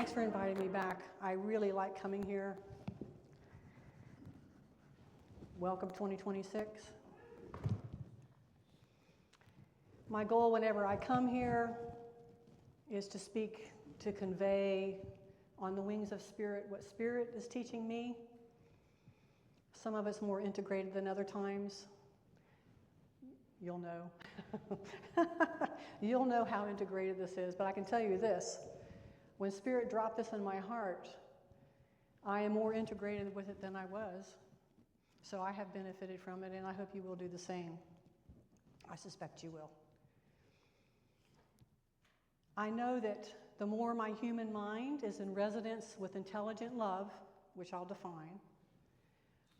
Thanks for inviting me back. I really like coming here. Welcome 2026. My goal whenever I come here is to speak, to convey on the wings of Spirit what Spirit is teaching me. Some of it's more integrated than other times. You'll know. You'll know how integrated this is, but I can tell you this. When Spirit dropped this in my heart, I am more integrated with it than I was. So I have benefited from it, and I hope you will do the same. I suspect you will. I know that the more my human mind is in resonance with intelligent love, which I'll define,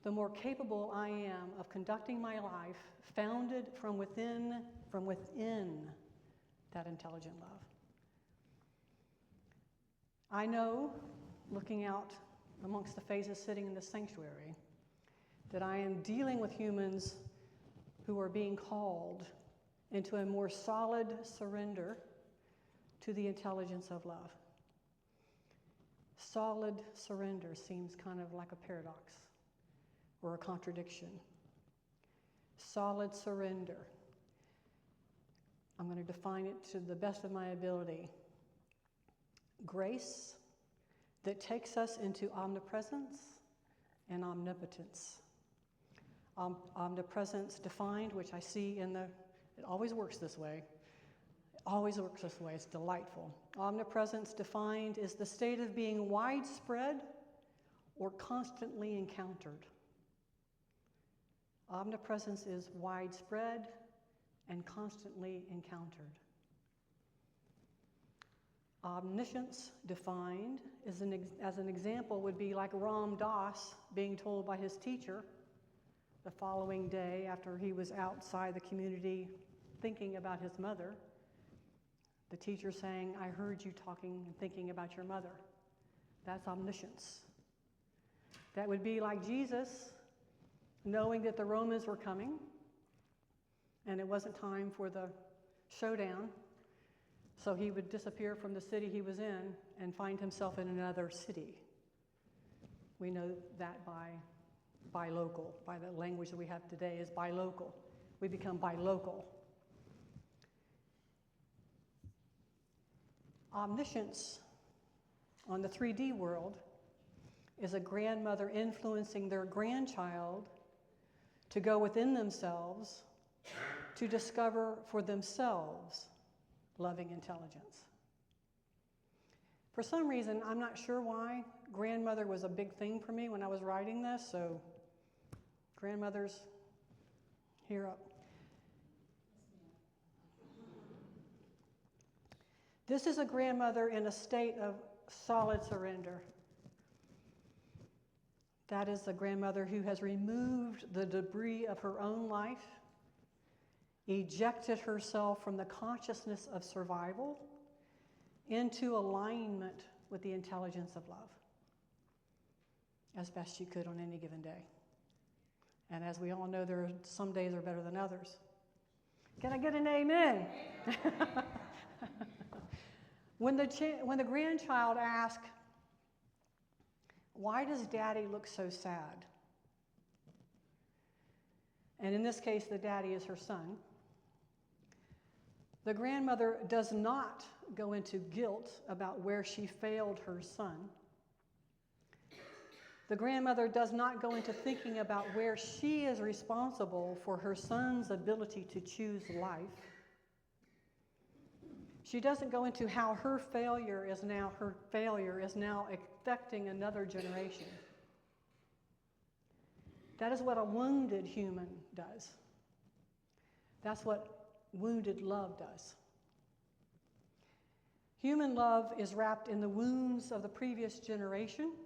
the more capable I am of conducting my life founded from within that intelligent love. I know, looking out amongst the faces sitting in the sanctuary, that I am dealing with humans who are being called into a more solid surrender to the intelligence of love. Solid surrender seems kind of like a paradox or a contradiction. Solid surrender. I'm going to define it to the best of my ability. Grace that takes us into omnipresence and omnipotence. Omnipresence defined, which I see it always works this way. It always works this way, it's delightful. Omnipresence defined is the state of being widespread or constantly encountered. Omnipresence is widespread and constantly encountered. Omniscience defined as an example would be like Ram Dass being told by his teacher the following day after he was outside the community thinking about his mother. The teacher saying, "I heard you talking and thinking about your mother." That's omniscience. That would be like Jesus knowing that the Romans were coming and it wasn't time for the showdown. So he would disappear from the city he was in and find himself in another city. We know that by local, by the language that we have today is bilocal. We become bilocal. Omniscience on the 3D world is a grandmother influencing their grandchild to go within themselves to discover for themselves loving intelligence. For some reason, I'm not sure why, grandmother was a big thing for me when I was writing this, so grandmothers, here up. This is a grandmother in a state of solid surrender. That is a grandmother who has removed the debris of her own life, ejected herself from the consciousness of survival into alignment with the intelligence of love as best she could on any given day. And as we all know, some days are better than others. Can I get an amen? When the grandchild asks, "Why does Daddy look so sad?" And in this case, the daddy is her son. The grandmother does not go into guilt about where she failed her son. The grandmother does not go into thinking about where she is responsible for her son's ability to choose life. She doesn't go into how her failure is now affecting another generation. That is what a wounded human does. That's what wounded love does. Human love is wrapped in the wounds of the previous generation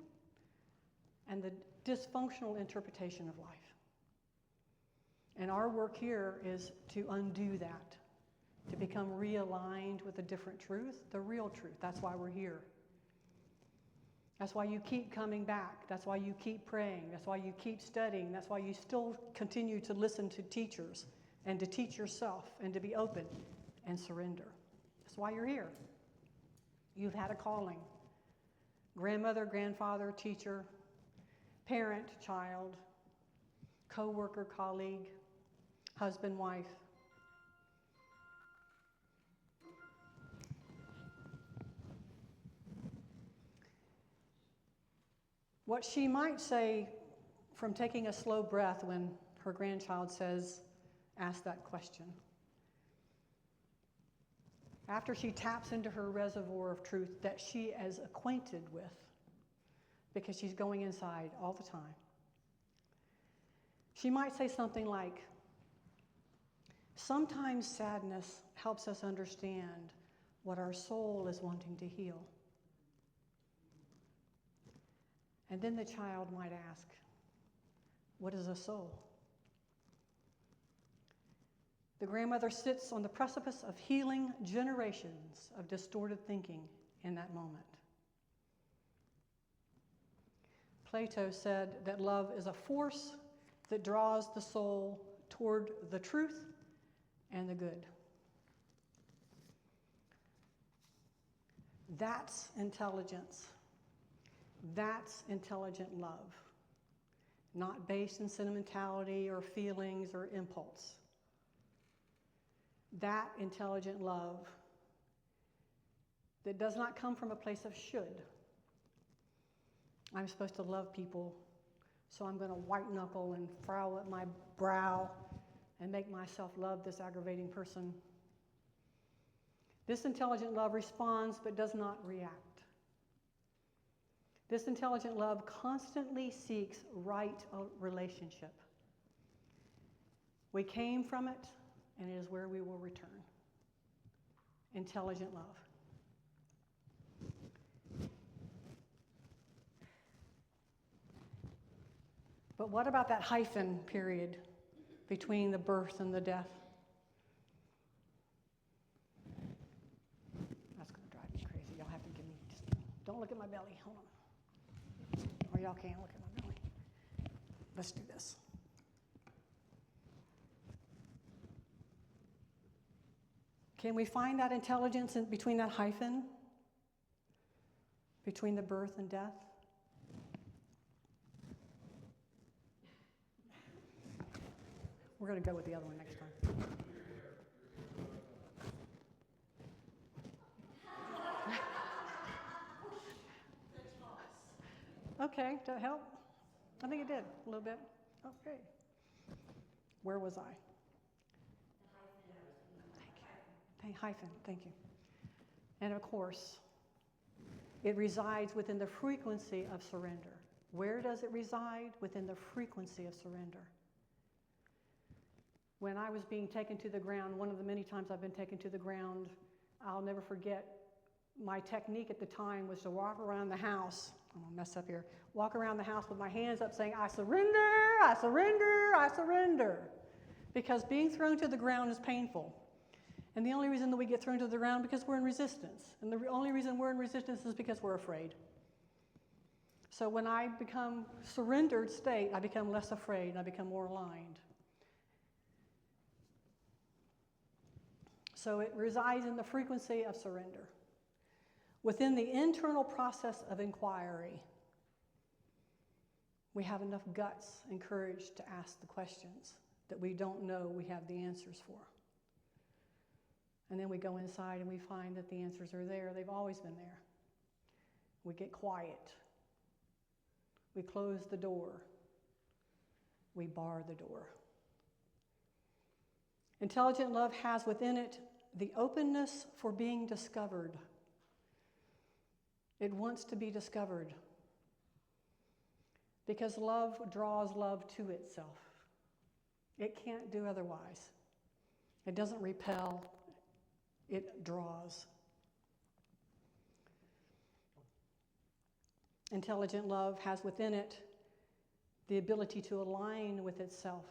and the dysfunctional interpretation of life. And our work here is to undo that, to become realigned with a different truth, the real truth. That's why we're here. That's why you keep coming back. That's why you keep praying. That's why you keep studying. That's why you still continue to listen to teachers and to teach yourself and to be open and surrender. That's why you're here. You've had a calling. grandmother, grandfather, teacher, parent, child, co-worker, colleague, husband, wife. What she might say from taking a slow breath when her grandchild asks that question. After she taps into her reservoir of truth that she is acquainted with, because she's going inside all the time. She might say something like, sometimes sadness helps us understand what our soul is wanting to heal. And then the child might ask, what is a soul? The grandmother sits on the precipice of healing generations of distorted thinking in that moment. Plato said that love is a force that draws the soul toward the truth and the good. That's intelligence. That's intelligent love, not based in sentimentality or feelings or impulse. That intelligent love that does not come from a place of should. I'm supposed to love people, so I'm going to white knuckle and frown at my brow and make myself love this aggravating person. This intelligent love responds but does not react. This intelligent love constantly seeks right relationship. We came from it, and it is where we will return. Intelligent love. But what about that hyphen period between the birth and the death? That's going to drive me crazy. Y'all have to give me, just don't look at my belly. Hold on. Or y'all can't look at my belly. Let's do this. Can we find that intelligence in between that hyphen? Between the birth and death? We're going to go with the other one next time. Okay, did that help? I think it did, a little bit. Okay. Where was I? Hyphen, thank you. And of course, it resides within the frequency of surrender. Where does it reside? Within the frequency of surrender. When I was being taken to the ground, one of the many times I've been taken to the ground, I'll never forget, my technique at the time was to walk around the house. I'm going to mess up here. Walk around the house with my hands up saying, I surrender, I surrender, I surrender. Because being thrown to the ground is painful. And the only reason that we get thrown to the ground is because we're in resistance. And the only reason we're in resistance is because we're afraid. So when I become surrendered state, I become less afraid and I become more aligned. So it resides in the frequency of surrender. Within the internal process of inquiry, we have enough guts and courage to ask the questions that we don't know we have the answers for. And then we go inside and we find that the answers are there. They've always been there. We get quiet. We close the door. We bar the door. Intelligent love has within it the openness for being discovered. It wants to be discovered. Because love draws love to itself. It can't do otherwise. It doesn't repel. It draws. Intelligent love has within it the ability to align with itself,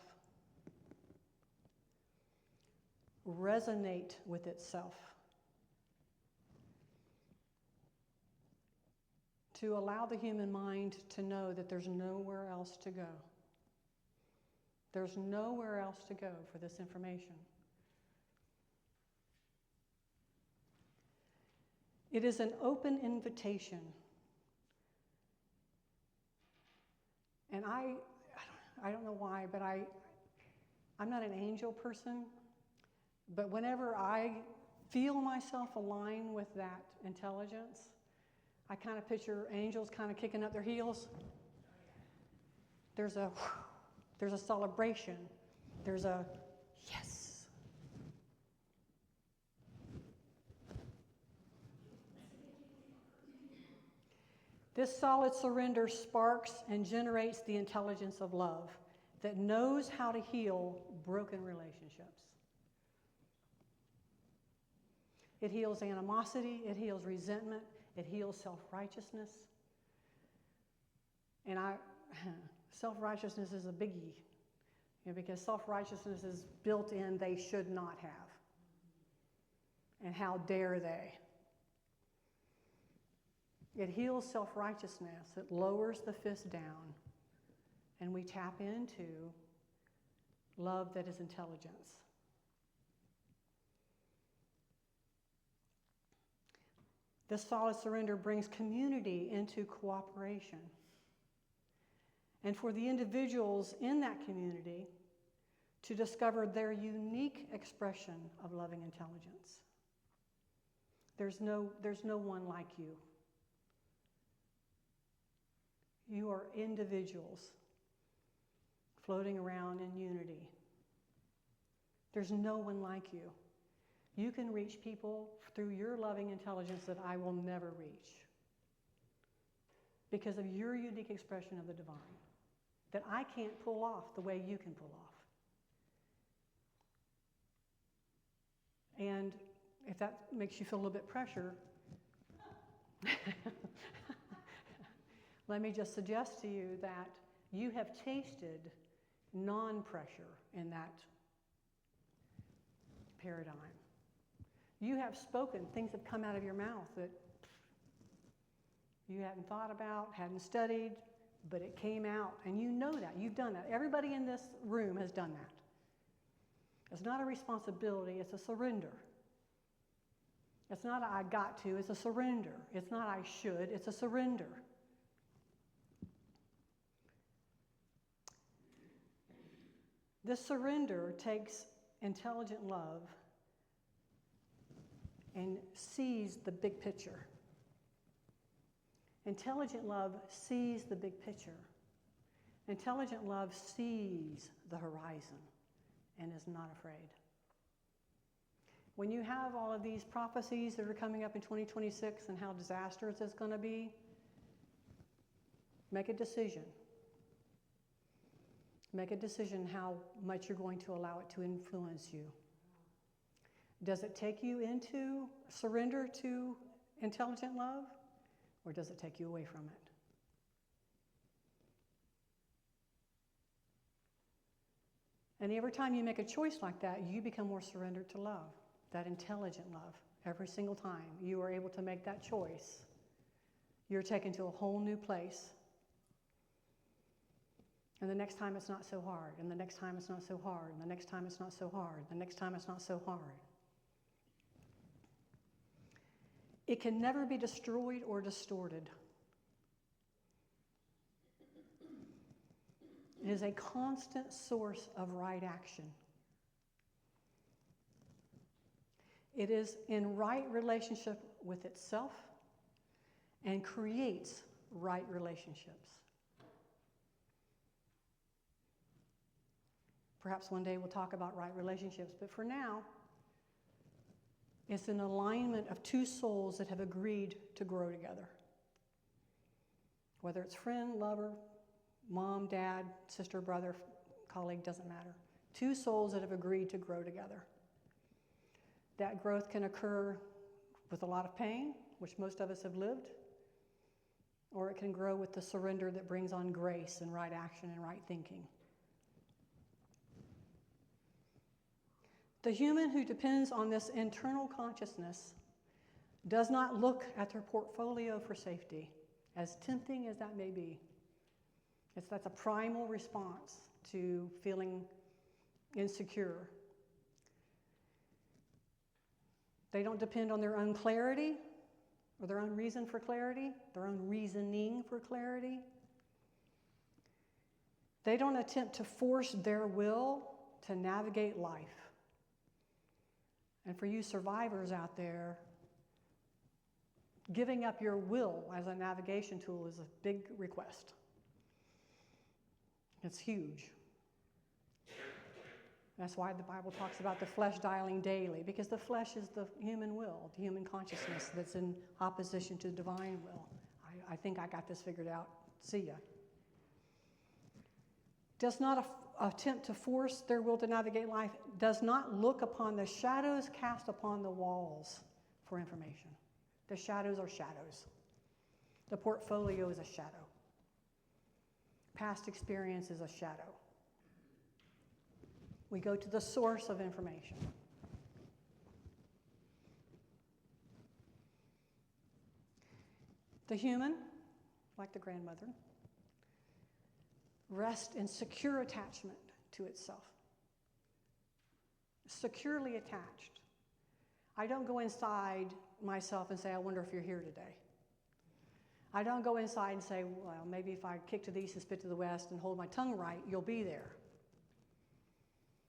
resonate with itself, to allow the human mind to know that there's nowhere else to go. There's nowhere else to go for this information. It is an open invitation And I don't know why, but I'm not an angel person, but whenever I feel myself align with that intelligence, I kind of picture angels kind of kicking up their heels. There's a celebration. There's a yes. This solid surrender sparks and generates the intelligence of love that knows how to heal broken relationships. It heals animosity, it heals resentment, it heals self-righteousness. And self-righteousness is a biggie, because self-righteousness is built in they should not have. And how dare they? It heals self-righteousness. It lowers the fist down. And we tap into love that is intelligence. This solid surrender brings community into cooperation. And for the individuals in that community to discover their unique expression of loving intelligence. There's no one like you. You are individuals floating around in unity. There's no one like you. You can reach people through your loving intelligence that I will never reach because of your unique expression of the divine that I can't pull off the way you can pull off. And if that makes you feel a little bit pressure, let me just suggest to you that you have tasted non-pressure in that paradigm. You have spoken, things have come out of your mouth that you hadn't thought about, hadn't studied, but it came out, and you know that. You've done that. Everybody in this room has done that. It's not a responsibility, it's a surrender. It's not a I got to, it's a surrender. It's not I should, it's a surrender. This surrender takes intelligent love and sees the big picture. Intelligent love sees the big picture. Intelligent love sees the horizon and is not afraid. When you have all of these prophecies that are coming up in 2026 and how disastrous it's going to be, make a decision. Make a decision how much you're going to allow it to influence you. Does it take you into surrender to intelligent love, or does it take you away from it? And every time you make a choice like that, you become more surrendered to love, that intelligent love. Every single time you are able to make that choice, you're taken to a whole new place. And the next time it's not so hard, and the next time it's not so hard, and the next time it's not so hard, the next time it's not so hard. It can never be destroyed or distorted. It is a constant source of right action. It is in right relationship with itself and creates right relationships. Perhaps one day we'll talk about right relationships, but for now, it's an alignment of two souls that have agreed to grow together. Whether it's friend, lover, mom, dad, sister, brother, colleague, doesn't matter. Two souls that have agreed to grow together. That growth can occur with a lot of pain, which most of us have lived, or it can grow with the surrender that brings on grace and right action and right thinking. The human who depends on this internal consciousness does not look at their portfolio for safety, as tempting as that may be. That's a primal response to feeling insecure. They don't depend on their own clarity or their own reason for clarity, their own reasoning for clarity. They don't attempt to force their will to navigate life. And for you survivors out there, giving up your will as a navigation tool is a big request. It's huge. That's why the Bible talks about the flesh dying daily, because the flesh is the human will, the human consciousness that's in opposition to divine will. I think I got this figured out. See ya. Does not attempt to force their will to navigate life, does not look upon the shadows cast upon the walls for information. The shadows are shadows. The portfolio is a shadow. Past experience is a shadow. We go to the source of information. The human, like the grandmother, rests in secure attachment to itself. Securely attached. I don't go inside myself and say, I wonder if you're here today. I don't go inside and say, well, maybe if I kick to the east and spit to the west and hold my tongue right, you'll be there.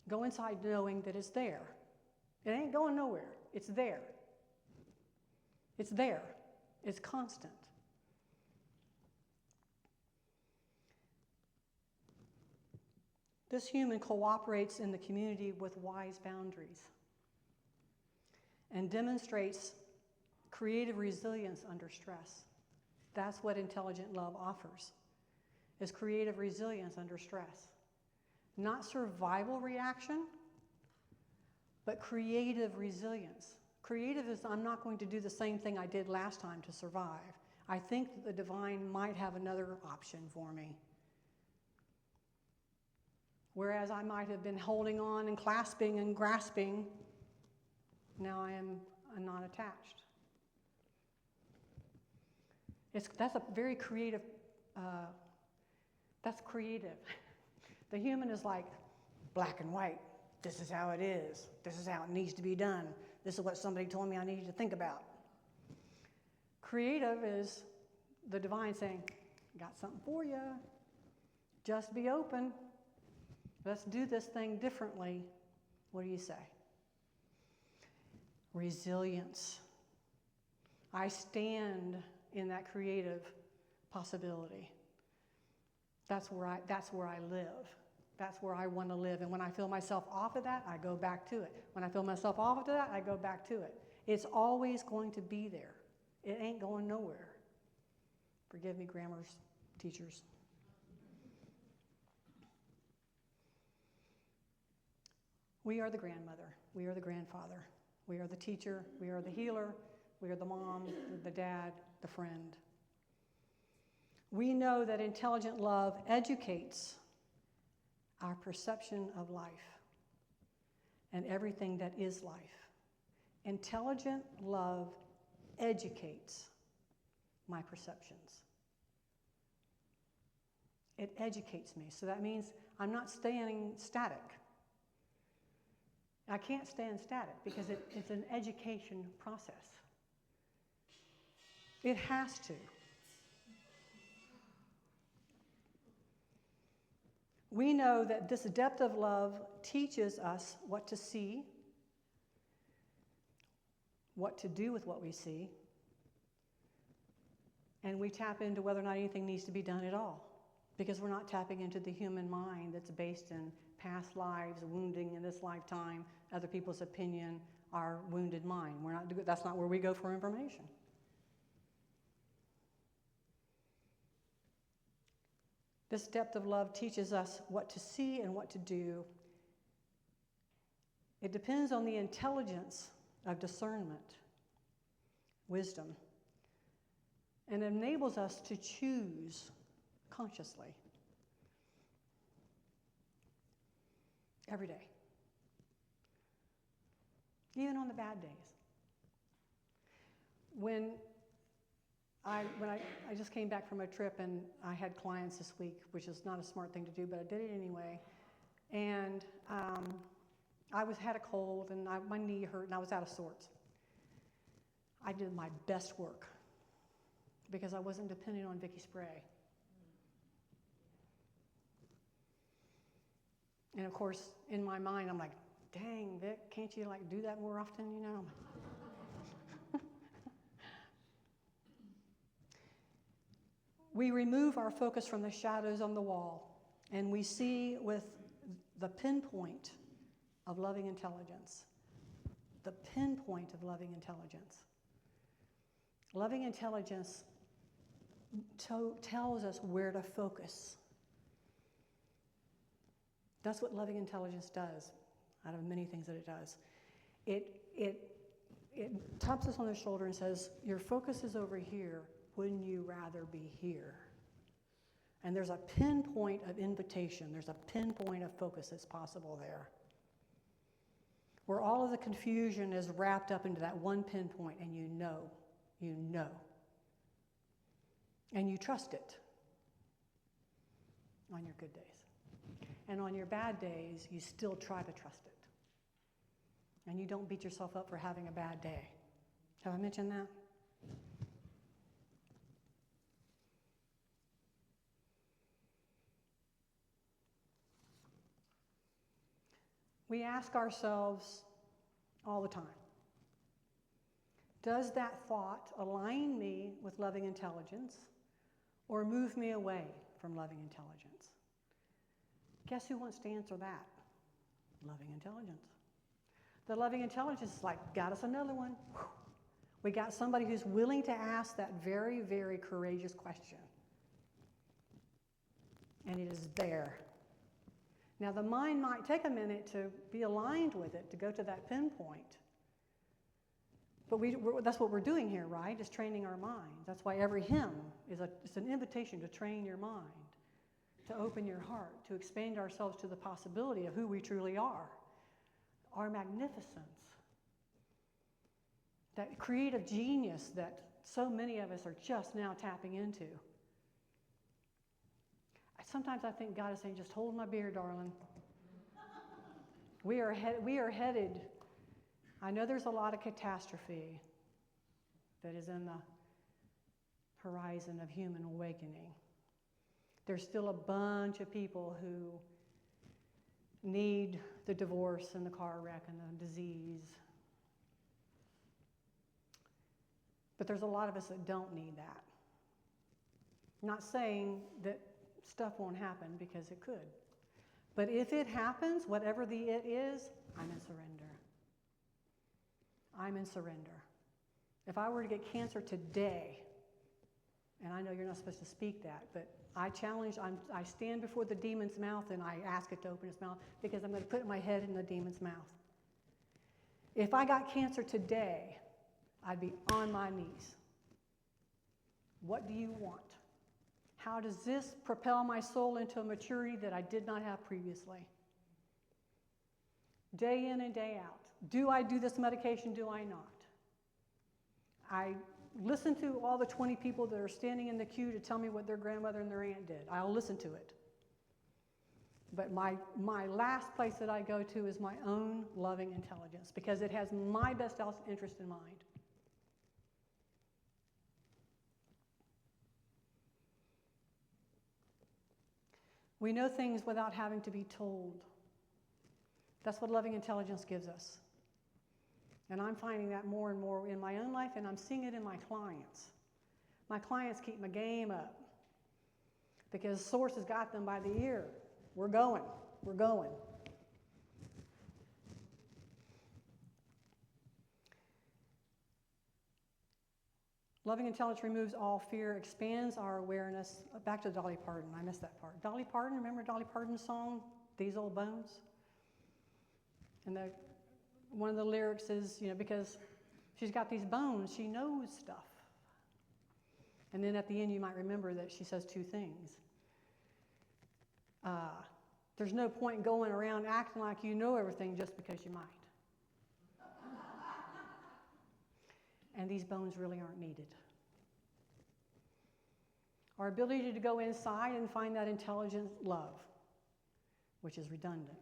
Go inside knowing that it's there. It ain't going nowhere. It's there. It's there. It's constant. This human cooperates in the community with wise boundaries and demonstrates creative resilience under stress. That's what intelligent love offers, is creative resilience under stress. Not survival reaction, but creative resilience. Creative is, I'm not going to do the same thing I did last time to survive. I think that the divine might have another option for me. Whereas I might have been holding on and clasping and grasping, now I am not attached. That's a very creative, that's creative. The human is like black and white. This is how it is. This is how it needs to be done. This is what somebody told me I needed to think about. Creative is the divine saying, got something for you. Just be open. Let's do this thing differently. What do you say? Resilience. I stand in that creative possibility. That's where I live. That's where I want to live. And when I feel myself off of that, I go back to it. When I feel myself off of that, I go back to it. It's always going to be there. It ain't going nowhere. Forgive me, grammar teachers. We are the grandmother. We are the grandfather. We are the teacher. We are the healer. We are the mom, the dad, the friend. We know that intelligent love educates our perception of life and everything that is life. Intelligent love educates my perceptions. It educates me. So that means I'm not staying static. I can't stand static because it's an education process. It has to. We know that this depth of love teaches us what to see, what to do with what we see, and we tap into whether or not anything needs to be done at all, because we're not tapping into the human mind that's based in past lives, wounding in this lifetime, other people's opinion, our wounded mind. That's not where we go for information. This depth of love teaches us what to see and what to do. It depends on the intelligence of discernment, wisdom, and enables us to choose consciously every day, even on the bad days. When I just came back from a trip and I had clients this week, which is not a smart thing to do, but I did it anyway. And I had a cold and my knee hurt and I was out of sorts. I did my best work because I wasn't depending on Vickie spray. And of course, in my mind, I'm like, dang, Vic, can't you do that more often, We remove our focus from the shadows on the wall, and we see with the pinpoint of loving intelligence. The pinpoint of loving intelligence. Loving intelligence tells us where to focus. That's what loving intelligence does, out of many things that it does. It taps us on the shoulder and says, your focus is over here. Wouldn't you rather be here? And there's a pinpoint of invitation. There's a pinpoint of focus that's possible there. Where all of the confusion is wrapped up into that one pinpoint, and you know. And you trust it on your good days. And on your bad days, you still try to trust it. And you don't beat yourself up for having a bad day. Have I mentioned that? We ask ourselves all the time, does that thought align me with loving intelligence or move me away from loving intelligence? Guess who wants to answer that? Loving intelligence. The loving intelligence is got us another one. We got somebody who's willing to ask that very, very courageous question. And it is there. Now, the mind might take a minute to be aligned with it, to go to that pinpoint. But that's what we're doing here, right? Is training our mind. That's why every hymn it's an invitation to train your mind, to open your heart, to expand ourselves to the possibility of who we truly are, our magnificence, that creative genius that so many of us are just now tapping into. Sometimes I think God is saying, just hold my beer, darling. We are headed. I know there's a lot of catastrophe that is in the horizon of human awakening. There's still a bunch of people who need the divorce and the car wreck and the disease. But there's a lot of us that don't need that. I'm not saying that stuff won't happen, because it could. But if it happens, whatever the it is, I'm in surrender. I'm in surrender. If I were to get cancer today, and I know you're not supposed to speak that, but I stand before the demon's mouth and I ask it to open its mouth, because I'm going to put my head in the demon's mouth. If I got cancer today, I'd be on my knees. What do you want? How does this propel my soul into a maturity that I did not have previously? Day in and day out. Do I do this medication? Do I not? I listen to all the 20 people that are standing in the queue to tell me what their grandmother and their aunt did. I'll listen to it. But my last place that I go to is my own loving intelligence, because it has my best interest in mind. We know things without having to be told. That's what loving intelligence gives us. And I'm finding that more and more in my own life, and I'm seeing it in my clients. My clients keep my game up because Source has got them by the ear. We're going. Loving intelligence removes all fear, expands our awareness. Back to Dolly Parton. I missed that part. Dolly Parton, remember Dolly Parton's song, These Old Bones? And one of the lyrics is, because she's got these bones, she knows stuff. And then at the end, you might remember that she says two things. There's no point going around acting like you know everything just because you might. And these bones really aren't needed. Our ability to go inside and find that intelligent love, which is redundant,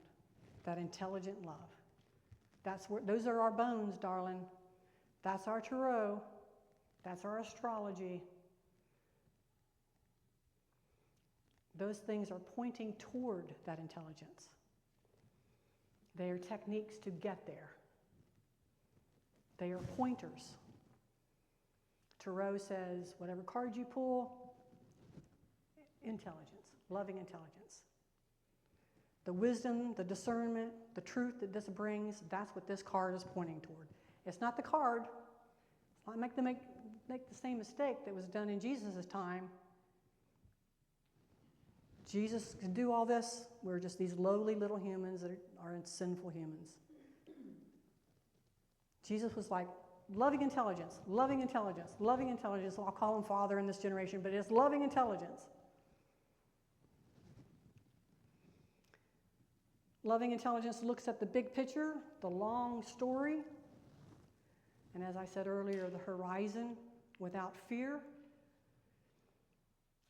that intelligent love. Those are our bones, darling. That's our tarot. That's our astrology. Those things are pointing toward that intelligence. They are techniques to get there. They are pointers. Tarot says, whatever card you pull, intelligence, loving intelligence. The wisdom, the discernment, the truth that this brings, that's what this card is pointing toward. It's not the card. It's not make the same mistake that was done in Jesus' time. Jesus can do all this. We're just these lowly little humans that are sinful humans. Jesus was like, loving intelligence, loving intelligence, loving intelligence. I'll call him Father in this generation, but it's loving intelligence. Loving intelligence looks at the big picture, the long story, and as I said earlier, the horizon without fear,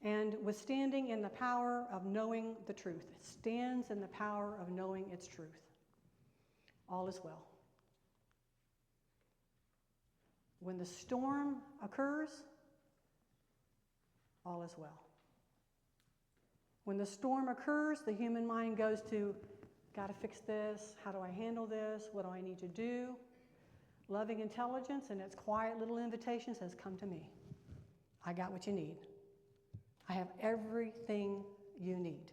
and withstanding in the power of knowing the truth. It stands in the power of knowing its truth. All is well. When the storm occurs, all is well. When the storm occurs, the human mind goes to, got to fix this, how do I handle this, what do I need to do? Loving intelligence and its quiet little invitation says, come to me. I got what you need. I have everything you need.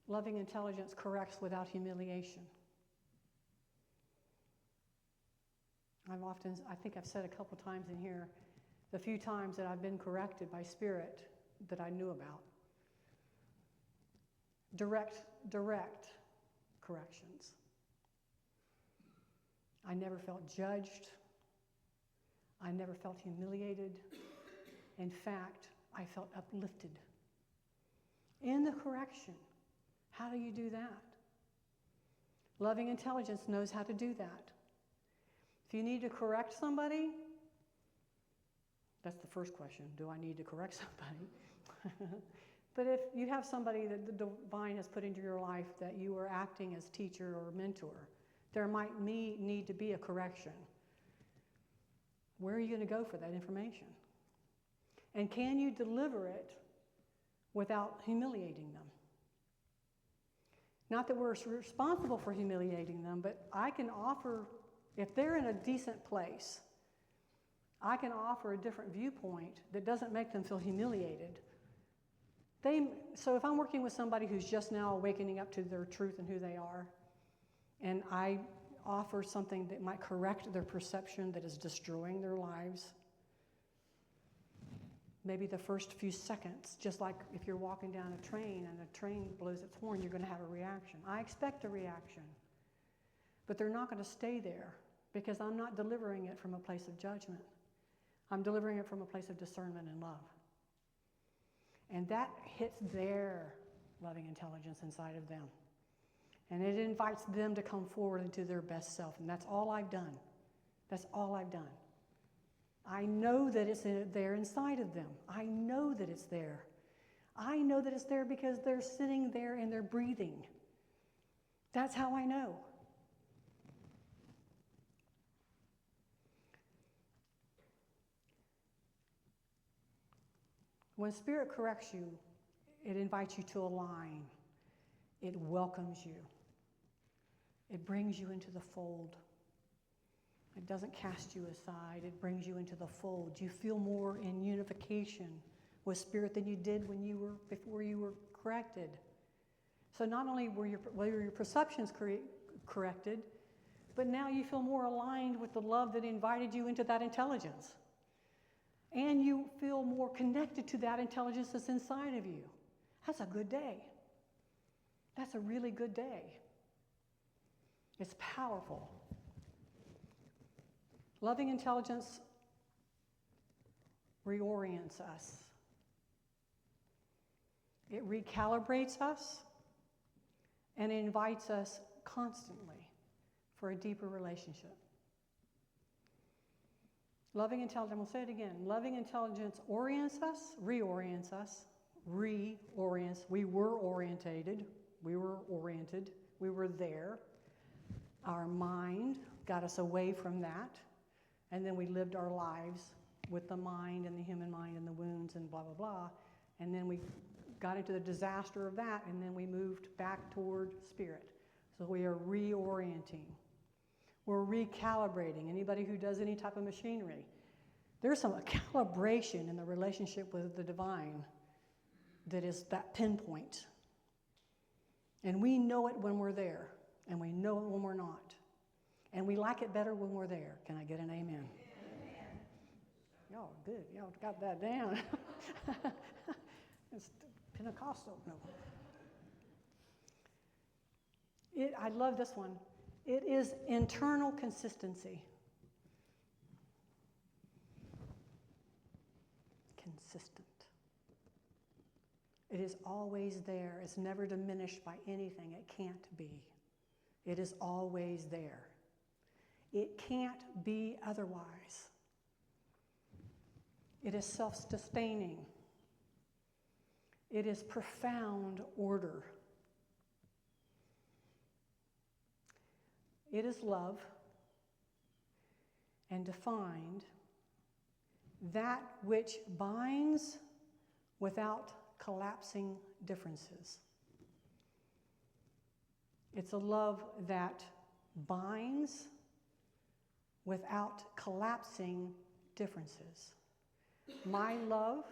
Loving intelligence corrects without humiliation. I think I've said a couple times in here, the few times that I've been corrected by Spirit that I knew about. Direct corrections. I never felt judged. I never felt humiliated. In fact, I felt uplifted. In the correction. How do you do that? Loving intelligence knows how to do that. If you need to correct somebody, that's the first question. Do I need to correct somebody? But if you have somebody that the divine has put into your life that you are acting as teacher or mentor, there might need to be a correction. Where are you going to go for that information? And can you deliver it without humiliating them? Not that we're responsible for humiliating them, but I can offer, if they're in a decent place, I can offer a different viewpoint that doesn't make them feel humiliated. So if I'm working with somebody who's just now awakening up to their truth and who they are, and I offer something that might correct their perception that is destroying their lives, maybe the first few seconds, just like if you're walking down a train and a train blows its horn, you're going to have a reaction. I expect a reaction. But they're not going to stay there because I'm not delivering it from a place of judgment. I'm delivering it from a place of discernment and love. And that hits their loving intelligence inside of them. And it invites them to come forward into their best self. And that's all I've done. That's all I've done. I know that it's there inside of them. I know that it's there. I know that it's there because they're sitting there and they're breathing. That's how I know. When Spirit corrects you, it invites you to align. It welcomes you. It brings you into the fold. It doesn't cast you aside. It brings you into the fold. You feel more in unification with Spirit than you did before you were corrected. So not only were your perceptions corrected, but now you feel more aligned with the love that invited you into that intelligence. And you feel more connected to that intelligence that's inside of you. That's a good day. That's a really good day. It's powerful. Loving intelligence reorients us. It recalibrates us, and it invites us constantly for a deeper relationship. Loving intelligence, we'll say it again. Loving intelligence orients us, reorients us, reorients. We were oriented, we were there. Our mind got us away from that, and then we lived our lives with the mind and the human mind and the wounds and blah, blah, blah. And then we got into the disaster of that, and then we moved back toward spirit. So we are reorienting. We're recalibrating. Anybody who does any type of machinery, there's some calibration in the relationship with the divine that is that pinpoint. And we know it when we're there, and we know it when we're not. And we like it better when we're there. Can I get an amen? Amen. Y'all good. Y'all got that down. It's Pentecostal. No. I love this one. It is internal consistency. Consistent. It is always there. It's never diminished by anything. It can't be. It is always there. It can't be otherwise. It is self-sustaining. It is profound order. It is love and defined that which binds without collapsing differences. It's a love that binds without collapsing differences. My love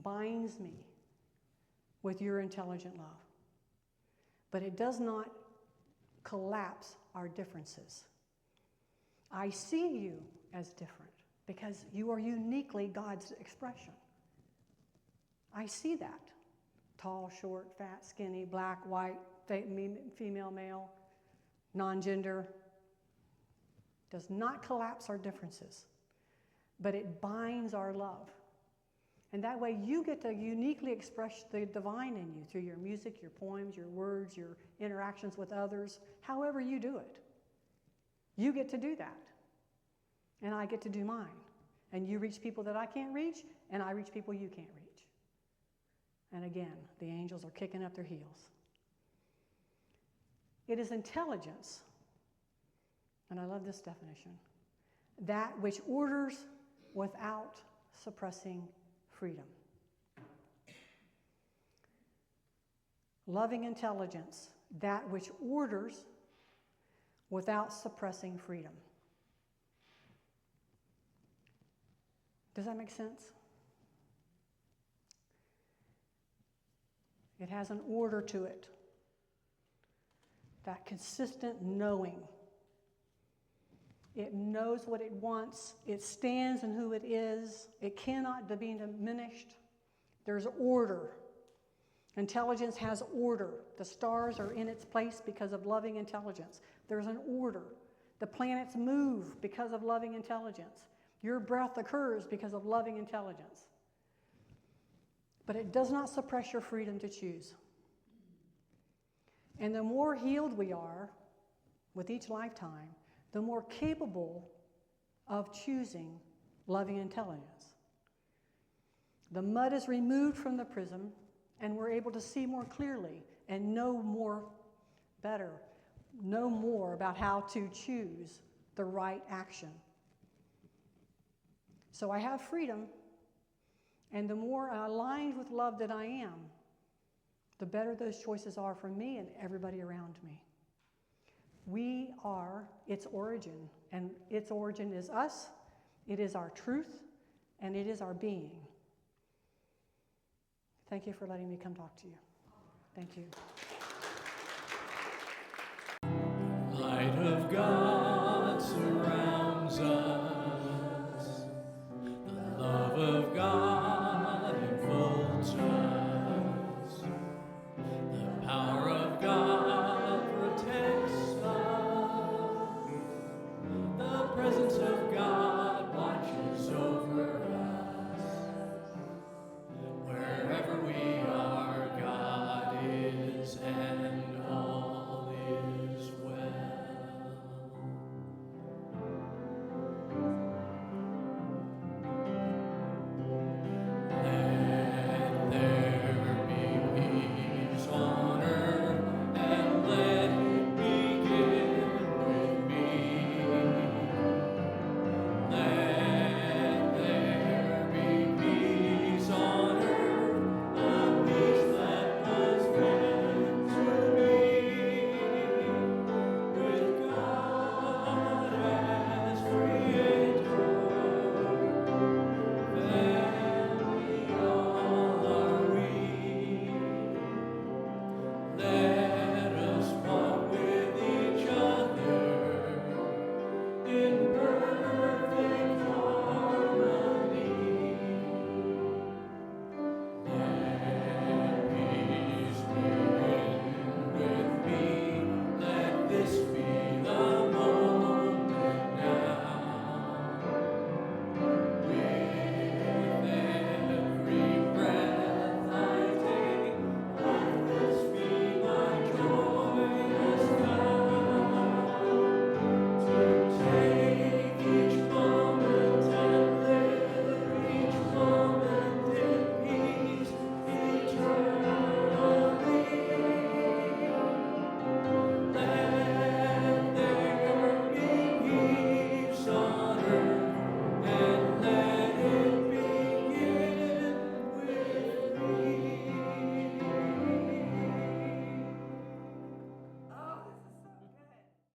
binds me with your intelligent love, but it does not collapse our differences. I see you as different because you are uniquely God's expression. I see that. Tall, short, fat, skinny, black, white, female, male, non-gender. Does not collapse our differences, but it binds our love. And that way you get to uniquely express the divine in you through your music, your poems, your words, your interactions with others, however you do it. You get to do that. And I get to do mine. And you reach people that I can't reach, and I reach people you can't reach. And again, the angels are kicking up their heels. It is intelligence, and I love this definition, that which orders without suppressing freedom. Loving intelligence, that which orders without suppressing freedom. Does that make sense? It has an order to it. That consistent knowing. It knows what it wants. It stands in who it is. It cannot be diminished. There's order. Intelligence has order. The stars are in its place because of loving intelligence. There's an order. The planets move because of loving intelligence. Your breath occurs because of loving intelligence. But it does not suppress your freedom to choose. And the more healed we are with each lifetime, the more capable of choosing loving intelligence. The mud is removed from the prism, and we're able to see more clearly and know more better, know more about how to choose the right action. So I have freedom, and the more aligned with love that I am, the better those choices are for me and everybody around me. We are its origin, and its origin is us, it is our truth, and it is our being. Thank you for letting me come talk to you. Thank you. Light of God.